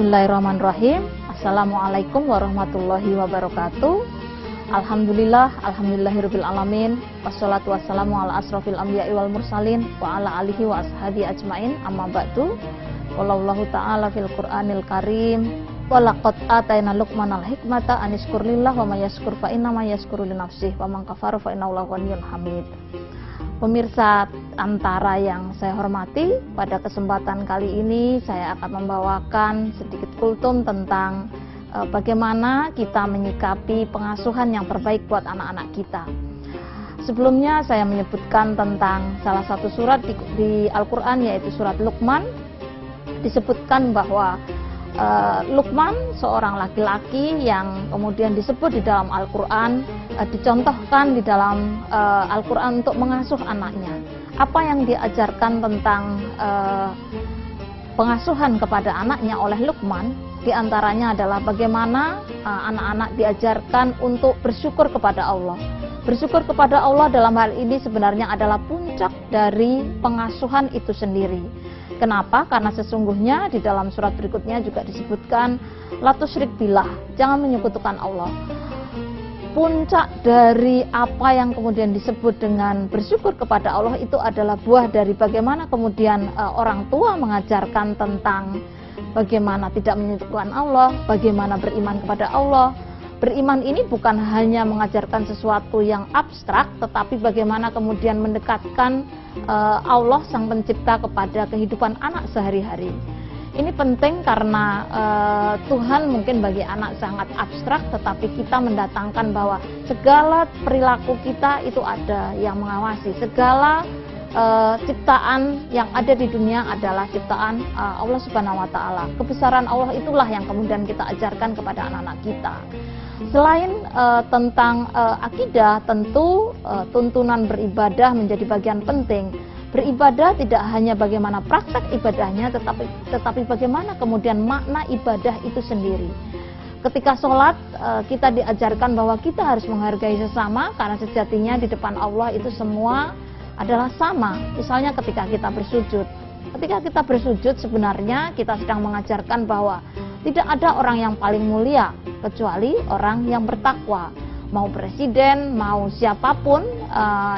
Bismillahirrahmanirrahim. Assalamualaikum warahmatullahi wabarakatuh. Alhamdulillahirabbil alamin. Wassalatu wassalamu ala asrofil anbiya'i wal mursalin wa ala alihi wa ashabi ajmain. Amma ba'du. Wallahu ta'ala fil Qur'anil Karim. Wa laqad atayna Luqmanal hikmata anishkur lillah wa may yashkur fa inna ma yashkuru li nafsihi wa man kafara fa innahu ghaniyyun hamid. Pemirsa Antara yang saya hormati, pada kesempatan kali ini saya akan membawakan sedikit kultum tentang bagaimana kita menyikapi pengasuhan yang terbaik buat anak-anak kita. Sebelumnya saya menyebutkan tentang salah satu surat di Al-Quran, yaitu surat Luqman. Disebutkan bahwa Luqman seorang laki-laki yang kemudian disebut di dalam Al-Quran, dicontohkan di dalam Al-Quran untuk mengasuh anaknya. Apa yang diajarkan tentang pengasuhan kepada anaknya oleh Luqman, diantaranya adalah bagaimana anak-anak diajarkan untuk bersyukur kepada Allah. Bersyukur kepada Allah dalam hal ini sebenarnya adalah puncak dari pengasuhan itu sendiri. Kenapa? Karena sesungguhnya di dalam surat berikutnya juga disebutkan la tusyrik billah, jangan menyekutukan Allah. Puncak dari apa yang kemudian disebut dengan bersyukur kepada Allah itu adalah buah dari bagaimana kemudian orang tua mengajarkan tentang bagaimana tidak menyekutukan Allah, bagaimana beriman kepada Allah. Beriman ini bukan hanya mengajarkan sesuatu yang abstrak, tetapi bagaimana kemudian mendekatkan Allah Sang Pencipta kepada kehidupan anak sehari-hari. Ini penting karena Tuhan mungkin bagi anak sangat abstrak, tetapi kita mendatangkan bahwa segala perilaku kita itu ada yang mengawasi. Segala ciptaan yang ada di dunia adalah ciptaan Allah Subhanahu wa Ta'ala. Kebesaran Allah itulah yang kemudian kita ajarkan kepada anak-anak kita. Selain tentang akidah, tentu tuntunan beribadah menjadi bagian penting. Beribadah tidak hanya bagaimana praktek ibadahnya, tetapi bagaimana kemudian makna ibadah itu sendiri. Ketika sholat, kita diajarkan bahwa kita harus menghargai sesama, karena sejatinya di depan Allah itu semua adalah sama. Misalnya ketika kita bersujud. Ketika kita bersujud sebenarnya kita sedang mengajarkan bahwa tidak ada orang yang paling mulia kecuali orang yang bertakwa. Mau presiden, mau siapapun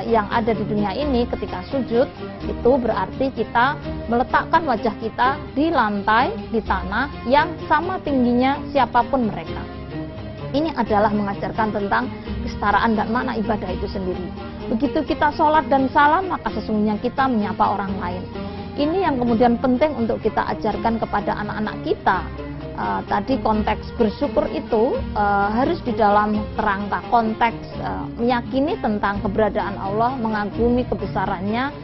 yang ada di dunia ini, ketika sujud itu berarti kita meletakkan wajah kita di lantai, di tanah yang sama tingginya siapapun mereka. Ini adalah mengajarkan tentang kesetaraan dan makna ibadah itu sendiri. Begitu kita sholat dan salam, maka sesungguhnya kita menyapa orang lain. Ini yang kemudian penting untuk kita ajarkan kepada anak-anak kita. Tadi konteks bersyukur itu harus di dalam kerangka konteks meyakini tentang keberadaan Allah, mengagumi kebesarannya,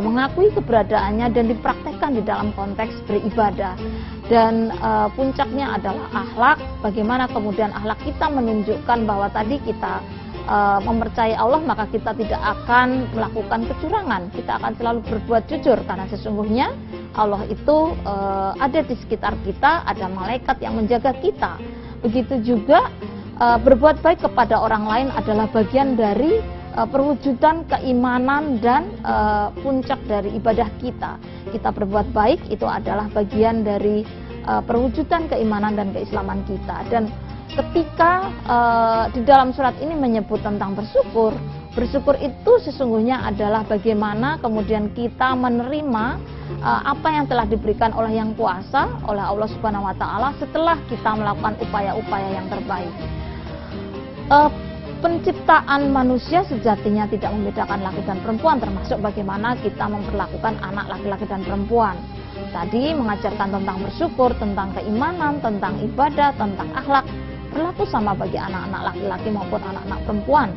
mengakui keberadaannya, dan dipraktekkan di dalam konteks beribadah. Dan puncaknya adalah akhlak. Bagaimana kemudian akhlak kita menunjukkan bahwa tadi kita mempercayai Allah, maka kita tidak akan melakukan kecurangan, kita akan selalu berbuat jujur, karena sesungguhnya Allah itu ada di sekitar kita, ada malaikat yang menjaga kita. Begitu juga berbuat baik kepada orang lain adalah bagian dari perwujudan keimanan dan puncak dari ibadah kita. Kita berbuat baik itu adalah bagian dari perwujudan keimanan dan keislaman kita. Dan ketika di dalam surat ini menyebut tentang bersyukur, bersyukur itu sesungguhnya adalah bagaimana kemudian kita menerima apa yang telah diberikan oleh Yang Kuasa, oleh Allah Subhanahu wa Ta'ala, setelah kita melakukan upaya-upaya yang terbaik. Penciptaan manusia sejatinya tidak membedakan laki dan perempuan, termasuk bagaimana kita memperlakukan anak laki-laki dan perempuan. Tadi mengajarkan tentang bersyukur, tentang keimanan, tentang ibadah, tentang akhlak, berlaku sama bagi anak-anak laki-laki maupun anak-anak perempuan.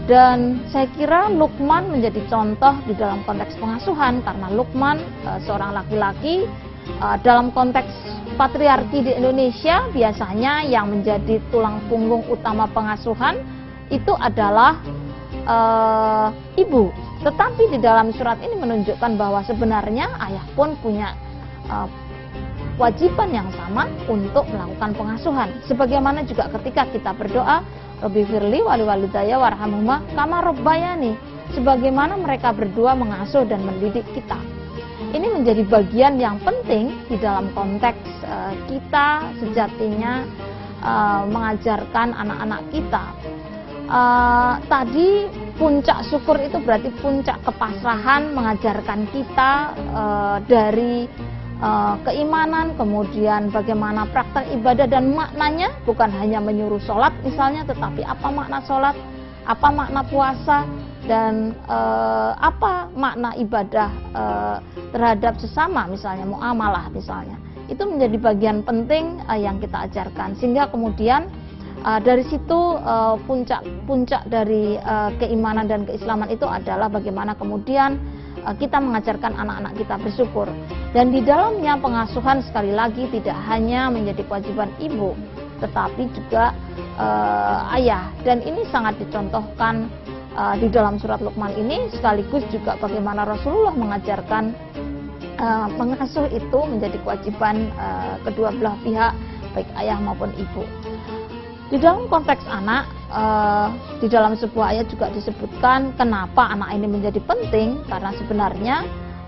Dan saya kira Luqman menjadi contoh di dalam konteks pengasuhan, karena Luqman seorang laki-laki dalam konteks patriarki di Indonesia, biasanya yang menjadi tulang punggung utama pengasuhan itu adalah ibu. Tetapi di dalam surat ini menunjukkan bahwa sebenarnya ayah pun punya kewajiban yang sama untuk melakukan pengasuhan. Sebagaimana juga ketika kita berdoa, Rabbi firli wali walidayya warhamhuma kama rabbayani, sebagaimana mereka berdua mengasuh dan mendidik kita. ini menjadi bagian yang penting di dalam konteks kita sejatinya mengajarkan anak-anak kita. Tadi puncak syukur itu berarti puncak kepasrahan, mengajarkan kita dari keimanan, kemudian bagaimana praktek ibadah dan maknanya, bukan hanya menyuruh sholat misalnya, tetapi apa makna sholat, apa makna puasa, dan apa makna ibadah terhadap sesama, misalnya muamalah misalnya. Itu menjadi bagian penting yang kita ajarkan, sehingga kemudian dari situ puncak dari keimanan dan keislaman itu adalah bagaimana kemudian kita mengajarkan anak-anak kita bersyukur. Dan di dalamnya pengasuhan sekali lagi tidak hanya menjadi kewajiban ibu, tetapi juga ayah. Dan ini sangat dicontohkan di dalam surat Luqman ini, sekaligus juga bagaimana Rasulullah mengajarkan mengasuh itu menjadi kewajiban kedua belah pihak, baik ayah maupun ibu. Di dalam konteks anak, di dalam sebuah ayat juga disebutkan kenapa anak ini menjadi penting, karena sebenarnya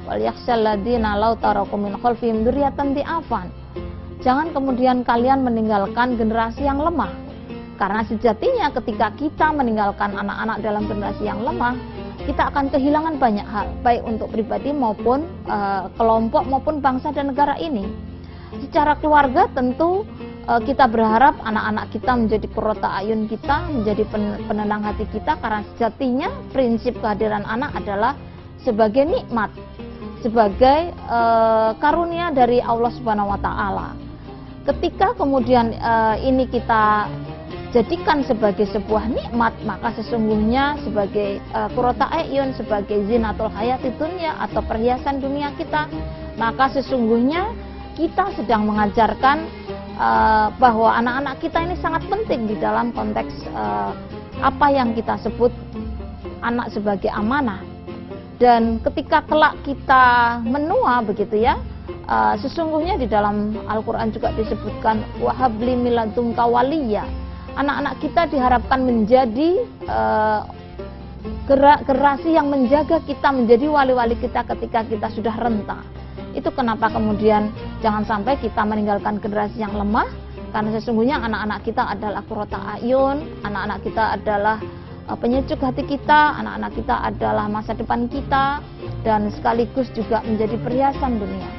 walyakhshal ladzina law taraku min khalfihim dzurriyyatan dhi'afan. Jangan kemudian kalian meninggalkan generasi yang lemah, karena sejatinya ketika kita meninggalkan anak-anak dalam generasi yang lemah, kita akan kehilangan banyak hal, baik untuk pribadi maupun kelompok maupun bangsa dan negara ini. Secara keluarga tentu kita berharap anak-anak kita menjadi qurrata ayun kita, menjadi penenang hati kita, karena sejatinya prinsip kehadiran anak adalah sebagai nikmat, sebagai karunia dari Allah Subhanahu wa taala. Ketika kemudian ini kita jadikan sebagai sebuah nikmat, maka sesungguhnya sebagai qurrata ayun, sebagai zinatul hayati dunya atau perhiasan dunia kita, maka sesungguhnya kita sedang mengajarkan bahwa anak-anak kita ini sangat penting di dalam konteks apa yang kita sebut anak sebagai amanah. Dan ketika kelak kita menua begitu ya, sesungguhnya di dalam Al-Quran juga disebutkan wahabli miladunka waliya. Anak-anak kita diharapkan menjadi generasi yang menjaga kita, menjadi wali-wali kita ketika kita sudah renta. Itu kenapa kemudian jangan sampai kita meninggalkan generasi yang lemah, karena sesungguhnya anak-anak kita adalah qurrata ayun, anak-anak kita adalah penyejuk hati kita, anak-anak kita adalah masa depan kita, dan sekaligus juga menjadi perhiasan dunia.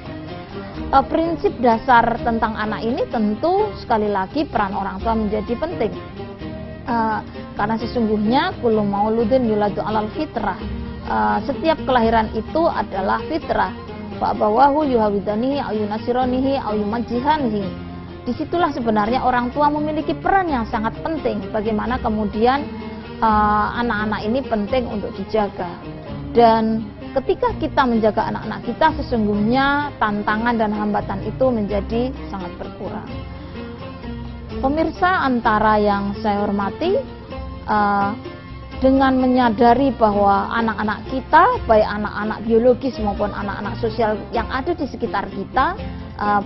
Prinsip dasar tentang anak ini tentu sekali lagi peran orang tua menjadi penting, karena sesungguhnya kullu mauludin yuladu alal fitrah, setiap kelahiran itu adalah fitrah. Fa'abawahu yuhawidanihi au yunasironihi au yumajjihanihi. Disitulah sebenarnya orang tua memiliki peran yang sangat penting, bagaimana kemudian anak-anak ini penting untuk dijaga. Dan ketika kita menjaga anak-anak kita, sesungguhnya tantangan dan hambatan itu menjadi sangat berkurang. Pemirsa, antara yang saya hormati, dengan menyadari bahwa anak-anak kita, baik anak-anak biologis maupun anak-anak sosial yang ada di sekitar kita,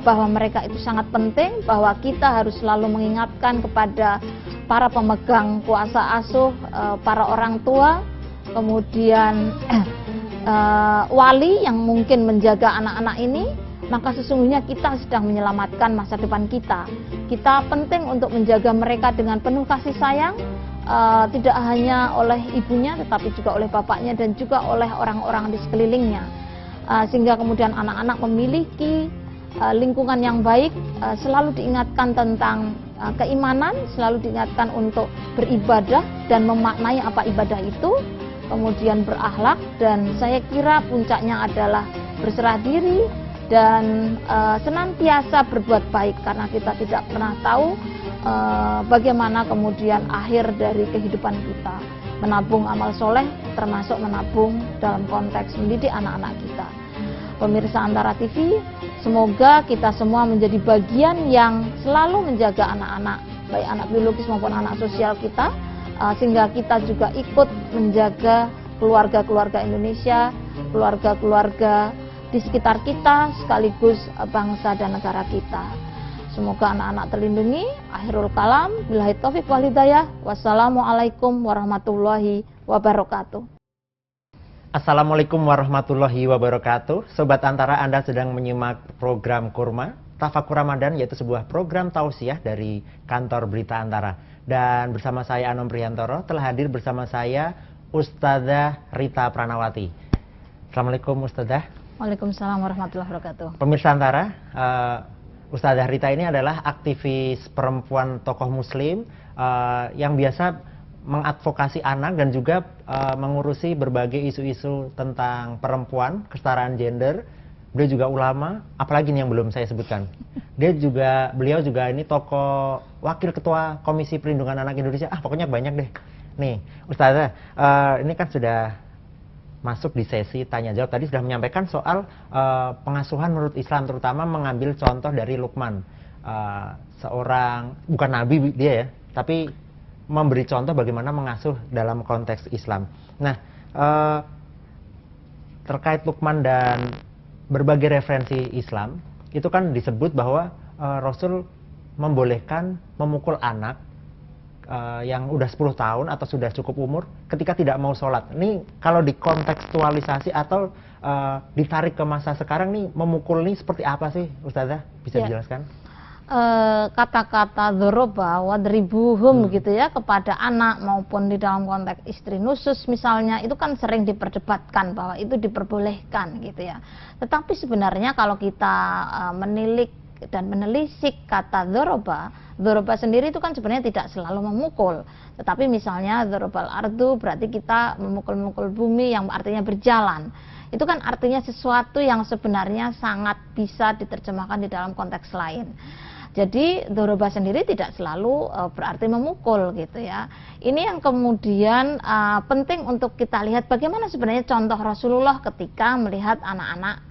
bahwa mereka itu sangat penting, bahwa kita harus selalu mengingatkan kepada para pemegang kuasa asuh, para orang tua, kemudian wali yang mungkin menjaga anak-anak ini, maka sesungguhnya kita sedang menyelamatkan masa depan kita. Kita penting untuk menjaga mereka dengan penuh kasih sayang, tidak hanya oleh ibunya tetapi juga oleh bapaknya dan juga oleh orang-orang di sekelilingnya, sehingga kemudian anak-anak memiliki lingkungan yang baik, selalu diingatkan tentang keimanan, selalu diingatkan untuk beribadah dan memaknai apa ibadah itu, kemudian berakhlak, dan saya kira puncaknya adalah berserah diri dan senantiasa berbuat baik, karena kita tidak pernah tahu bagaimana kemudian akhir dari kehidupan kita. Menabung amal soleh termasuk menabung dalam konteks mendidik anak-anak kita. Pemirsa Antara TV, semoga kita semua menjadi bagian yang selalu menjaga anak-anak, baik anak biologis maupun anak sosial kita, sehingga kita juga ikut menjaga keluarga-keluarga Indonesia, keluarga-keluarga di sekitar kita, sekaligus bangsa dan negara kita. Semoga anak-anak terlindungi. Akhirul kalam, billahi taufiq wal hidayah. Wassalamualaikum warahmatullahi wabarakatuh. Assalamualaikum warahmatullahi wabarakatuh. Sobat Antara, Anda sedang menyimak program Kurma Tafakur Ramadan, yaitu sebuah program tausiah dari kantor Berita Antara. Dan bersama saya Anom Priantoro, telah hadir bersama saya Ustadzah Rita Pranawati. Assalamualaikum Ustadzah. Waalaikumsalam warahmatullahi wabarakatuh. Pemirsa Antara, Ustadzah Rita ini adalah aktivis perempuan tokoh muslim yang biasa mengadvokasi anak dan juga mengurusi berbagai isu-isu tentang perempuan, kesetaraan gender. Beliau juga ulama, apalagi nih yang belum saya sebutkan. Beliau juga ini tokoh wakil ketua Komisi Perlindungan Anak Indonesia. Pokoknya banyak deh. Nih, Ustazah, ini kan sudah masuk di sesi tanya jawab. Tadi sudah menyampaikan soal pengasuhan menurut Islam, terutama mengambil contoh dari Luqman, seorang bukan nabi dia ya, tapi memberi contoh bagaimana mengasuh dalam konteks Islam. Nah, terkait Luqman dan berbagai referensi Islam, itu kan disebut bahwa Rasul membolehkan memukul anak yang udah 10 tahun atau sudah cukup umur ketika tidak mau sholat. Ini kalau dikontekstualisasi atau ditarik ke masa sekarang nih, memukul ini seperti apa sih, Ustazah? Bisa dijelaskan? Kata-kata dzoroba wadribuhum gitu ya, kepada anak maupun di dalam konteks istri nusus misalnya, itu kan sering diperdebatkan bahwa itu diperbolehkan gitu ya. Tetapi sebenarnya kalau kita menilik dan menelisik kata dzoroba sendiri itu kan sebenarnya tidak selalu memukul. Tetapi misalnya dzorobal ardu berarti kita memukul-mukul bumi, yang artinya berjalan. Itu kan artinya sesuatu yang sebenarnya sangat bisa diterjemahkan di dalam konteks lain. Jadi dzoroba sendiri tidak selalu berarti memukul gitu ya. Ini yang kemudian penting untuk kita lihat bagaimana sebenarnya contoh Rasulullah ketika melihat anak-anak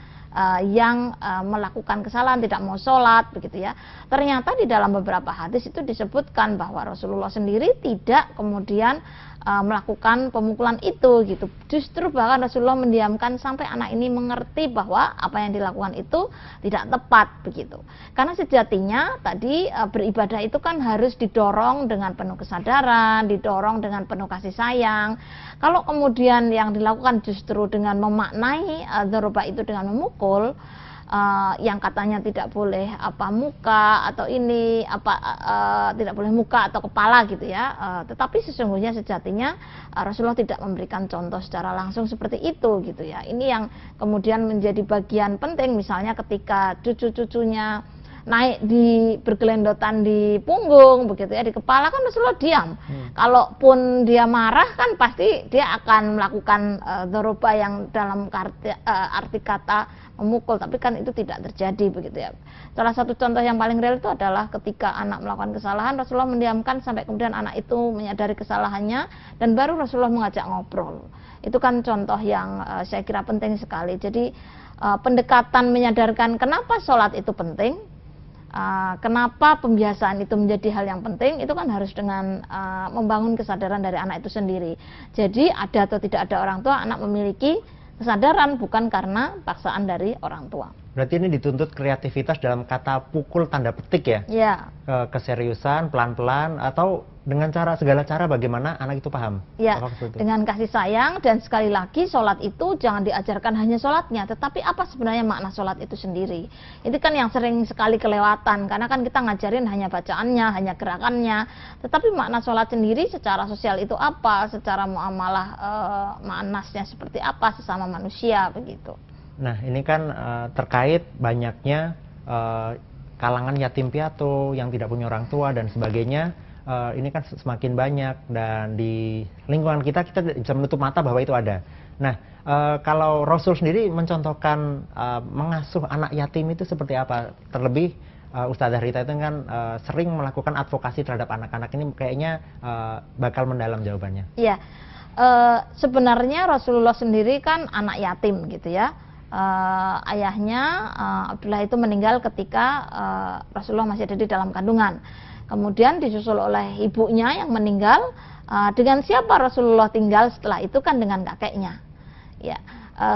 yang melakukan kesalahan, tidak mau sholat begitu ya. Ternyata di dalam beberapa hadis itu disebutkan bahwa Rasulullah sendiri tidak kemudian melakukan pemukulan itu gitu. Justru bahkan Rasulullah mendiamkan sampai anak ini mengerti bahwa apa yang dilakukan itu tidak tepat begitu. Karena sejatinya tadi beribadah itu kan harus didorong dengan penuh kesadaran, didorong dengan penuh kasih sayang. Kalau kemudian yang dilakukan justru dengan memaknai dzoroba itu dengan memukul, yang katanya tidak boleh muka atau ini tidak boleh muka atau kepala gitu ya, tetapi sesungguhnya sejatinya Rasulullah tidak memberikan contoh secara langsung seperti itu gitu ya. Ini yang kemudian menjadi bagian penting, misalnya ketika cucu-cucunya naik bergelendotan di punggung begitu ya, di kepala, kan Rasulullah diam. Kalaupun dia marah kan pasti dia akan melakukan dzoroba yang dalam arti kata memukul, tapi kan itu tidak terjadi begitu ya. Salah satu contoh yang paling real itu adalah ketika anak melakukan kesalahan, Rasulullah mendiamkan sampai kemudian anak itu menyadari kesalahannya dan baru Rasulullah mengajak ngobrol. Itu kan contoh yang saya kira penting sekali. Jadi pendekatan menyadarkan kenapa sholat itu penting, kenapa pembiasaan itu menjadi hal yang penting, itu kan harus dengan membangun kesadaran dari anak itu sendiri. Jadi ada atau tidak ada orang tua, anak memiliki kesadaran bukan karena paksaan dari orang tua. Berarti ini dituntut kreativitas dalam kata pukul tanda petik ya? Ya. Keseriusan, pelan-pelan, atau dengan segala cara bagaimana anak itu paham? Ya, dengan kasih sayang, dan sekali lagi sholat itu jangan diajarkan hanya sholatnya, tetapi apa sebenarnya makna sholat itu sendiri. Itu kan yang sering sekali kelewatan, karena kan kita ngajarin hanya bacaannya, hanya gerakannya, tetapi makna sholat sendiri secara sosial itu apa, secara muamalah ma'anasnya seperti apa sesama manusia begitu. Nah, ini kan terkait banyaknya kalangan yatim piatu yang tidak punya orang tua dan sebagainya. Ini kan semakin banyak, dan di lingkungan kita bisa menutup mata bahwa itu ada. Nah, kalau Rasul sendiri mencontohkan mengasuh anak yatim itu seperti apa? Terlebih Ustadzah Rita itu kan sering melakukan advokasi terhadap anak-anak ini, kayaknya bakal mendalam jawabannya. Iya, sebenarnya Rasulullah sendiri kan anak yatim gitu ya. Ayahnya Abdullah itu meninggal ketika Rasulullah masih ada di dalam kandungan. Kemudian disusul oleh ibunya yang meninggal. Dengan siapa Rasulullah tinggal setelah itu? Kan dengan kakeknya. Ya,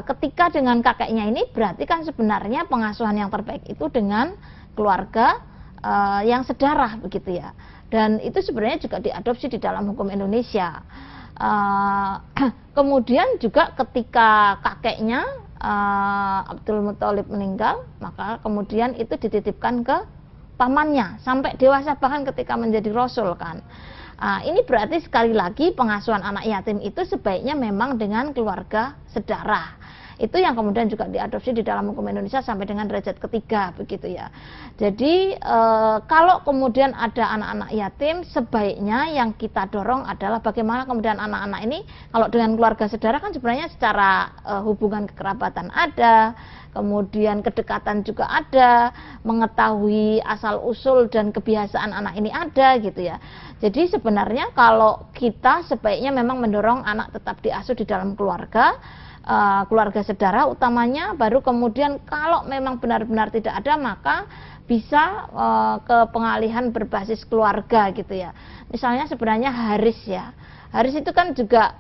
ketika dengan kakeknya ini berarti kan sebenarnya pengasuhan yang terbaik itu dengan keluarga yang sedarah begitu ya. Dan itu sebenarnya juga diadopsi di dalam hukum Indonesia. Kemudian juga ketika kakeknya Abdul Muthalib meninggal, maka kemudian itu dititipkan ke pamannya sampai dewasa, bahkan ketika menjadi rasul kan. Ini berarti sekali lagi pengasuhan anak yatim itu sebaiknya memang dengan keluarga sedarah. Itu yang kemudian juga diadopsi di dalam hukum Indonesia sampai dengan derajat ketiga begitu ya. Jadi kalau kemudian ada anak-anak yatim, sebaiknya yang kita dorong adalah bagaimana kemudian anak-anak ini kalau dengan keluarga saudara kan sebenarnya secara hubungan kekerabatan ada, kemudian kedekatan juga ada, mengetahui asal usul dan kebiasaan anak ini ada gitu ya. Jadi sebenarnya kalau kita sebaiknya memang mendorong anak tetap diasuh di dalam keluarga saudara utamanya, baru kemudian kalau memang benar-benar tidak ada maka bisa ke pengalihan berbasis keluarga gitu ya. Misalnya sebenarnya Haris ya, Haris itu kan juga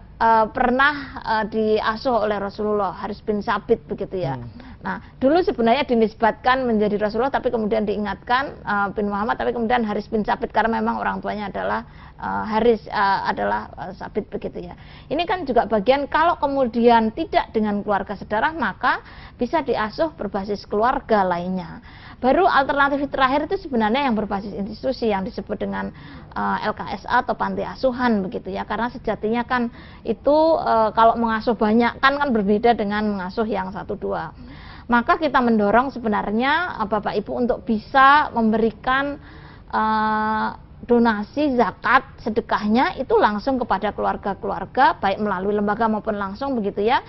pernah diasuh oleh Rasulullah, Haris bin Sabit begitu ya. Nah, dulu sebenarnya dinisbatkan menjadi Rasulullah, tapi kemudian diingatkan bin Muhammad, tapi kemudian Haris bin Sabit karena memang orang tuanya adalah Haris adalah Sabit begitu ya. Ini kan juga bagian kalau kemudian tidak dengan keluarga sedarah maka bisa diasuh berbasis keluarga lainnya. Baru alternatif terakhir itu sebenarnya yang berbasis institusi yang disebut dengan LKSA atau panti asuhan begitu ya. Karena sejatinya kan itu kalau mengasuh banyak kan berbeda dengan mengasuh yang 1-2. Maka kita mendorong sebenarnya Bapak Ibu untuk bisa memberikan donasi zakat sedekahnya itu langsung kepada keluarga-keluarga baik melalui lembaga maupun langsung begitu ya,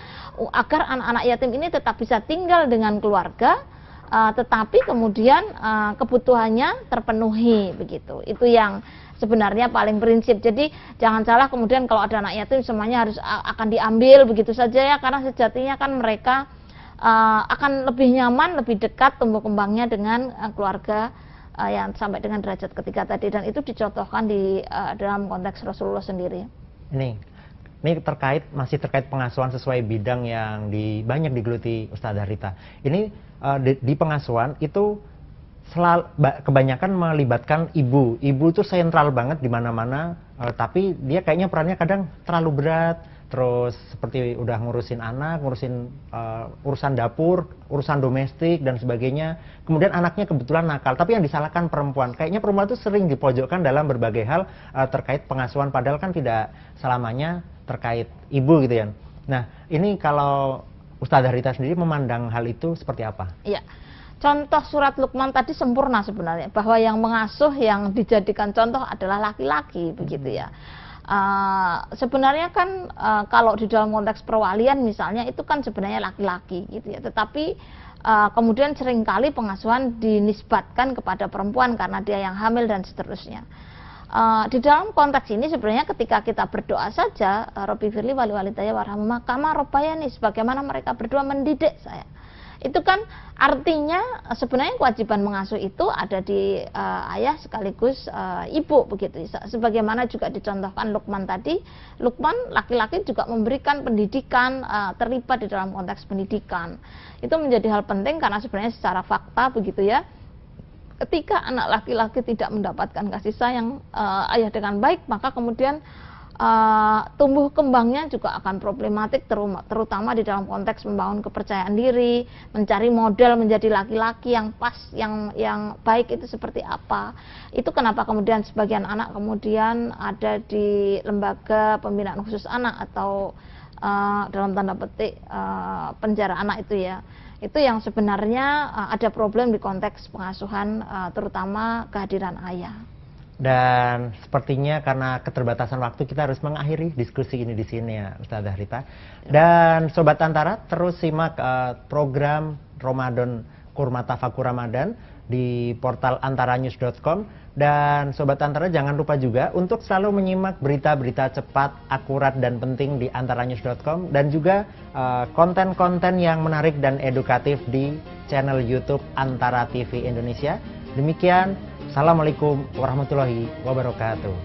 agar anak-anak yatim ini tetap bisa tinggal dengan keluarga tetapi kemudian kebutuhannya terpenuhi begitu. Itu yang sebenarnya paling prinsip. Jadi jangan salah kemudian kalau ada anak yatim semuanya harus akan diambil begitu saja ya, karena sejatinya kan mereka akan lebih nyaman, lebih dekat tumbuh kembangnya dengan keluarga yang sampai dengan derajat ketiga tadi, dan itu dicontohkan di dalam konteks Rasulullah sendiri. Ini masih terkait pengasuhan sesuai bidang yang banyak digeluti Ustadzah Rita. Ini di pengasuhan itu kebanyakan melibatkan ibu. Ibu itu sentral banget di mana-mana, tapi dia kayaknya perannya kadang terlalu berat. Terus seperti udah ngurusin anak, ngurusin urusan dapur, urusan domestik dan sebagainya. Kemudian anaknya kebetulan nakal, tapi yang disalahkan perempuan. Kayaknya perempuan itu sering dipojokkan dalam berbagai hal terkait pengasuhan, padahal kan tidak selamanya terkait ibu gitu ya. Nah, ini kalau Ustadzah Rita sendiri memandang hal itu seperti apa? Iya. Contoh surat Luqman tadi sempurna sebenarnya, bahwa yang mengasuh yang dijadikan contoh adalah laki-laki begitu ya. Sebenarnya kan kalau di dalam konteks perwalian misalnya itu kan sebenarnya laki-laki gitu ya, tetapi kemudian seringkali pengasuhan dinisbatkan kepada perempuan karena dia yang hamil dan seterusnya. Di dalam konteks ini sebenarnya ketika kita berdoa saja, Rabbi firli wali walidayya warhamhuma kama rabbayani, sebagaimana mereka berdua mendidik saya. Itu kan artinya sebenarnya kewajiban mengasuh itu ada di ayah sekaligus ibu begitu. Sebagaimana juga dicontohkan Luqman tadi, Luqman laki-laki juga memberikan pendidikan, terlibat di dalam konteks pendidikan. Itu menjadi hal penting karena sebenarnya secara fakta begitu ya. Ketika anak laki-laki tidak mendapatkan kasih sayang ayah dengan baik, maka kemudian tumbuh kembangnya juga akan problematik, terutama di dalam konteks membangun kepercayaan diri, mencari model menjadi laki-laki yang pas, yang baik itu seperti apa. Itu kenapa kemudian sebagian anak kemudian ada di lembaga pembinaan khusus anak atau dalam tanda petik penjara anak itu ya. Itu yang sebenarnya ada problem di konteks pengasuhan, terutama kehadiran ayah. Dan sepertinya karena keterbatasan waktu kita harus mengakhiri diskusi ini di sini ya Ustadzah Rita. Dan Sobat Antara terus simak program Ramadan Kurma Tafakur Ramadan di portal antaranews.com. Dan Sobat Antara jangan lupa juga untuk selalu menyimak berita-berita cepat, akurat dan penting di antaranews.com, dan juga konten-konten yang menarik dan edukatif di channel YouTube Antara TV Indonesia. Demikian, Assalamualaikum warahmatullahi wabarakatuh.